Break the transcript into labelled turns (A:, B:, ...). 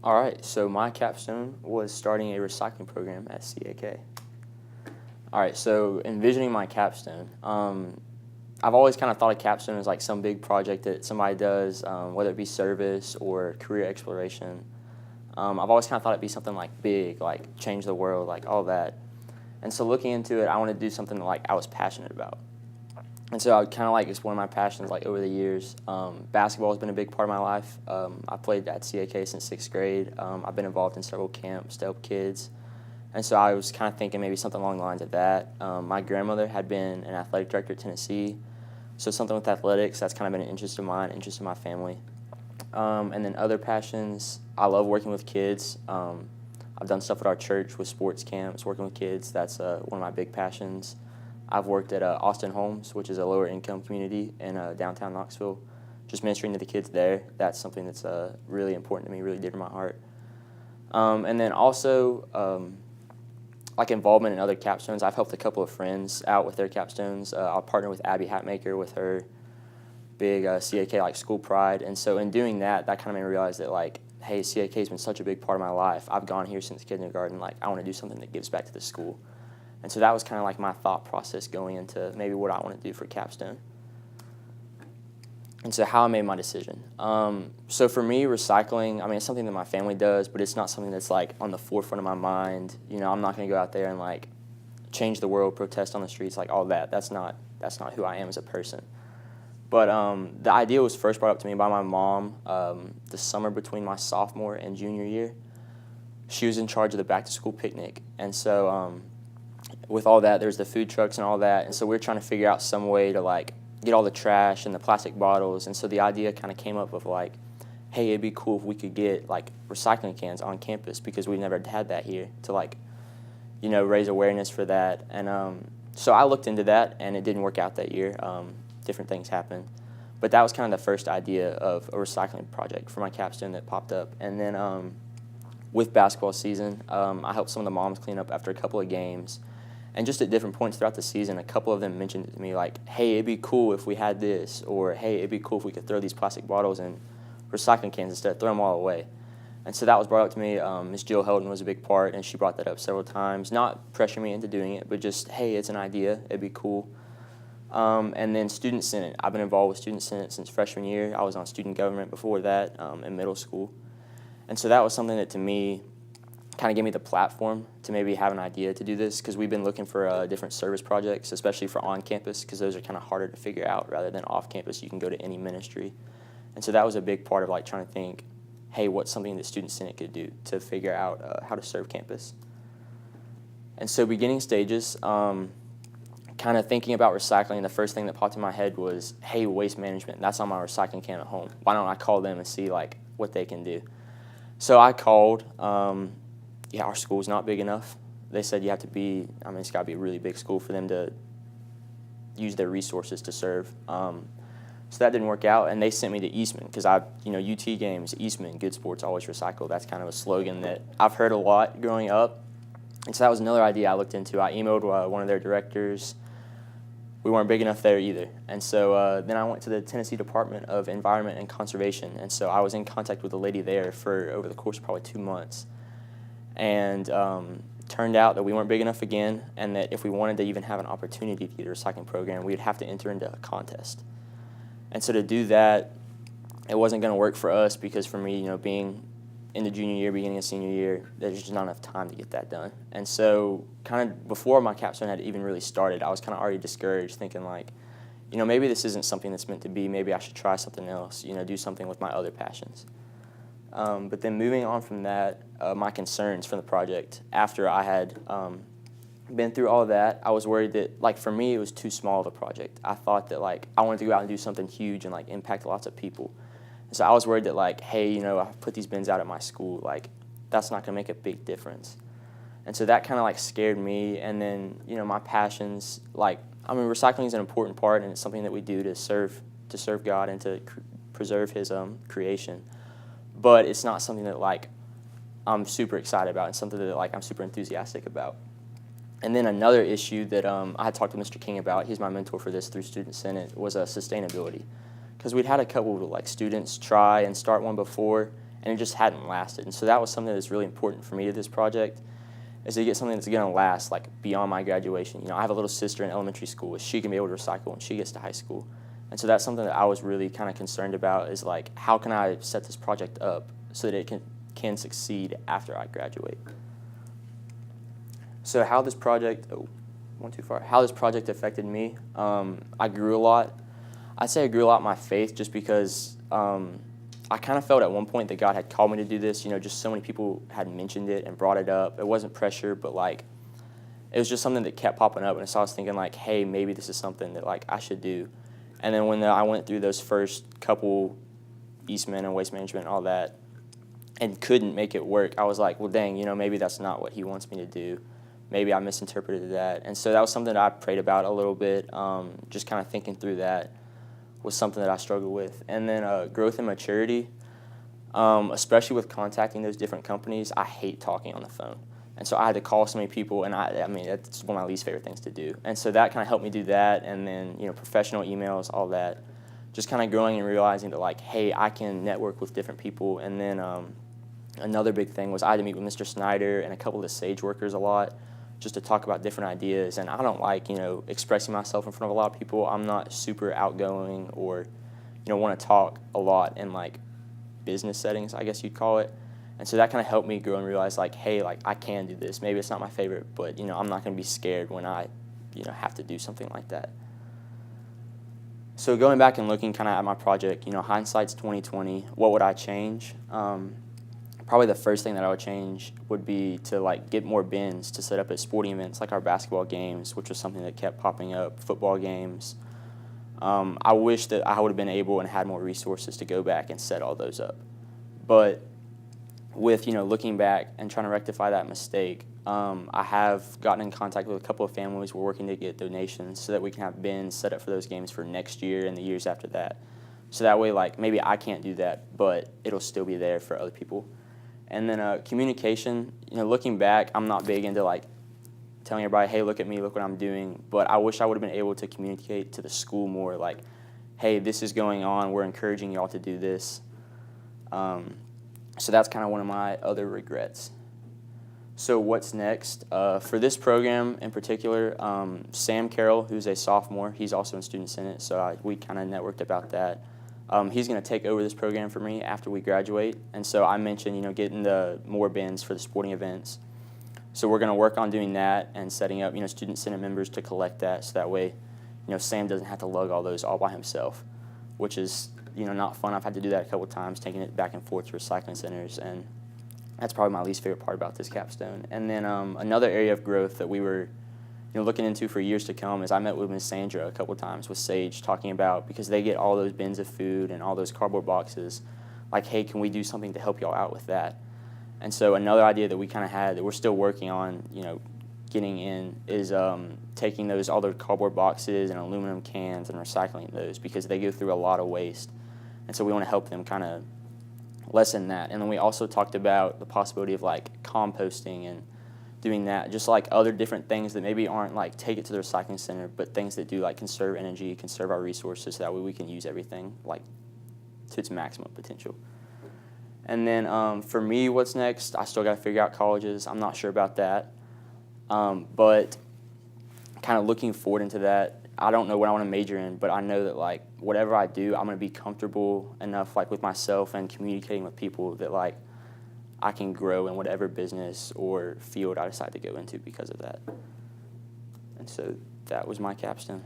A: All right, so my capstone was starting a recycling program at CAK. All right, so envisioning my capstone, I've always kind of thought of capstone as like some big project that somebody does, whether it be service or career exploration. I've always kind of thought it'd be something like big, like change the world, like all that. And so looking into it, I wanted to do something that like I was passionate about. And so I kind of like exploring my passions like over the years. Basketball has been a big part of my life. I played at CAK since 6th grade. I've been involved in several camps to help kids. And so I was kind of thinking maybe something along the lines of that. My grandmother had been an athletic director at Tennessee. So something with athletics, that's kind of been an interest of mine, interest of my family. And then other passions, I love working with kids. I've done stuff at our church with sports camps, working with kids. That's one of my big passions. I've worked at Austin Homes, which is a lower income community in downtown Knoxville, just ministering to the kids there. That's something that's really important to me, really dear to my heart. And then also, like involvement in other capstones. I've helped a couple of friends out with their capstones. I'll partner with Abby Hatmaker with her big CAK like school pride. And so in doing that, that kind of made me realize that like, hey, CAK has been such a big part of my life. I've gone here since kindergarten. Like I want to do something that gives back to the school. And so that was kind of like my thought process going into maybe what I want to do for capstone. And so how I made my decision. So for me, recycling, I mean, it's something that my family does, but it's not something that's like on the forefront of my mind. You know, I'm not going to go out there and like change the world, protest on the streets, like all that. That's not who I am as a person. But the idea was first brought up to me by my mom the summer between my sophomore and junior year. She was in charge of the back-to-school picnic. And so with all that, there's the food trucks and all that. And so we were trying to figure out some way to like get all the trash and the plastic bottles. And so the idea kind of came up of like, hey, it'd be cool if we could get like recycling cans on campus because we've never had that here to like, you know, raise awareness for that. And so I looked into that and it didn't work out that year. Different things happened. But that was kind of the first idea of a recycling project for my capstone that popped up. And then with basketball season, I helped some of the moms clean up after a couple of games. And just at different points throughout the season, a couple of them mentioned it to me like, hey, it'd be cool if we had this, or hey, it'd be cool if we could throw these plastic bottles in recycling cans instead, throw them all away. And so that was brought up to me. Miss Jill Helton was a big part, and she brought that up several times, not pressuring me into doing it, but just, hey, it's an idea, it'd be cool. And then Student Senate. I've been involved with Student Senate since freshman year. I was on student government before that in middle school. And so that was something that to me kind of gave me the platform to maybe have an idea to do this because we've been looking for different service projects, especially for on campus because those are kind of harder to figure out rather than off campus. You can go to any ministry. And so that was a big part of like trying to think, hey, what's something that Student Senate could do to figure out how to serve campus. And so beginning stages, kind of thinking about recycling, the first thing that popped in my head was, hey, waste management. That's on my recycling can at home. Why don't I call them and see like what they can do? So I called. Yeah, our school's not big enough. They said you have to be, I mean, it's got to be a really big school for them to use their resources to serve. So that didn't work out, and they sent me to Eastman because UT games, Eastman, good sports, always recycle. That's kind of a slogan that I've heard a lot growing up. And so that was another idea I looked into. I emailed one of their directors. We weren't big enough there either. And so then I went to the Tennessee Department of Environment and Conservation, and so I was in contact with a lady there for over the course of probably 2 months. And turned out that we weren't big enough again, and that if we wanted to even have an opportunity to get a recycling program, we'd have to enter into a contest. And so to do that, it wasn't going to work for us because for me, being in the junior year, beginning of senior year, there's just not enough time to get that done. And so kind of before my capstone had even really started, I was kind of already discouraged, thinking like, maybe this isn't something that's meant to be. Maybe I should try something else, do something with my other passions. But then moving on from that, my concerns from the project, after I had been through all that, I was worried that, like, for me, it was too small of a project. I thought that, like, I wanted to go out and do something huge and, like, impact lots of people. And so I was worried that, like, hey, I put these bins out at my school. Like, that's not going to make a big difference. And so that kind of, like, scared me. And then, my passions, like, recycling is an important part, and it's something that we do to serve God and to preserve His creation. But it's not something that, like, I'm super excited about. It's something that, like, I'm super enthusiastic about. And then another issue that I had talked to Mr. King about, he's my mentor for this through Student Senate, was sustainability. Because we'd had a couple of, like, students try and start one before, and it just hadn't lasted. And so that was something that's really important for me to this project, is to get something that's going to last like beyond my graduation. You know, I have a little sister in elementary school. She can be able to recycle when she gets to high school. And so that's something that I was really kind of concerned about, is like, how can I set this project up so that it can succeed after I graduate. So how this project, how this project affected me, I grew a lot. I'd say I grew a lot in my faith, just because I kind of felt at one point that God had called me to do this. You know, just so many people had mentioned it and brought it up. It wasn't pressure, but like, it was just something that kept popping up. And so I was thinking like, hey, maybe this is something that like I should do. And then when I went through those first couple Eastman and Waste Management and all that and couldn't make it work, I was like, well, dang, you know, maybe that's not what he wants me to do. Maybe I misinterpreted that. And so that was something that I prayed about a little bit, just kind of thinking through that was something that I struggled with. And then growth and maturity, especially with contacting those different companies, I hate talking on the phone. And so I had to call so many people, and I mean, that's one of my least favorite things to do. And so that kind of helped me do that, and then, you know, professional emails, all that. Just kind of growing and realizing that, like, hey, I can network with different people. And then another big thing was I had to meet with Mr. Snyder and a couple of the SAGE workers a lot, just to talk about different ideas. And I don't like, you know, expressing myself in front of a lot of people. I'm not super outgoing or, you know, want to talk a lot in, like, business settings, I guess you'd call it. And so that kind of helped me grow and realize, like, hey, like, I can do this. Maybe it's not my favorite, but, you know, I'm not going to be scared when I, you know, have to do something like that. So going back and looking kind of at my project, you know, hindsight's 2020. What would I change? Probably the first thing that I would change would be to, like, get more bins to set up at sporting events like our basketball games, which was something that kept popping up, football games. I wish that I would have been able and had more resources to go back and set all those up. But with, you know, looking back and trying to rectify that mistake, I have gotten in contact with a couple of families. We're working to get donations so that we can have bins set up for those games for next year and the years after that. So that way, like, maybe I can't do that, but it'll still be there for other people. And then communication, you know, looking back, I'm not big into, like, telling everybody, hey, look at me, look what I'm doing. But I wish I would have been able to communicate to the school more, like, hey, this is going on. We're encouraging y'all to do this. So that's kind of one of my other regrets. So what's next? For this program in particular, Sam Carroll, who's a sophomore, he's also in Student Senate, so we kind of networked about that. He's going to take over this program for me after we graduate. And so I mentioned, you know, getting the more bins for the sporting events. So we're going to work on doing that and setting up, you know, Student Senate members to collect that, so that way, you know, Sam doesn't have to lug all those all by himself, which is, you know, not fun. I've had to do that a couple of times, taking it back and forth to recycling centers, and that's probably my least favorite part about this capstone. And then another area of growth that we were, you know, looking into for years to come is I met with Ms. Sandra a couple of times with SAGE, talking about, because they get all those bins of food and all those cardboard boxes, like, hey, can we do something to help y'all out with that? And so another idea that we kind of had that we're still working on, you know, getting in is taking all their cardboard boxes and aluminum cans and recycling those, because they go through a lot of waste. And so we want to help them kind of lessen that. And then we also talked about the possibility of, like, composting and doing that, just like other different things that maybe aren't like take it to the recycling center, but things that do, like, conserve energy, conserve our resources, so that way we can use everything, like, to its maximum potential. And then for me, what's next? I still got to figure out colleges. I'm not sure about that. But kind of looking forward into that, I don't know what I want to major in, but I know that, like, whatever I do, I'm going to be comfortable enough, like, with myself and communicating with people that, like, I can grow in whatever business or field I decide to go into because of that. And so that was my capstone.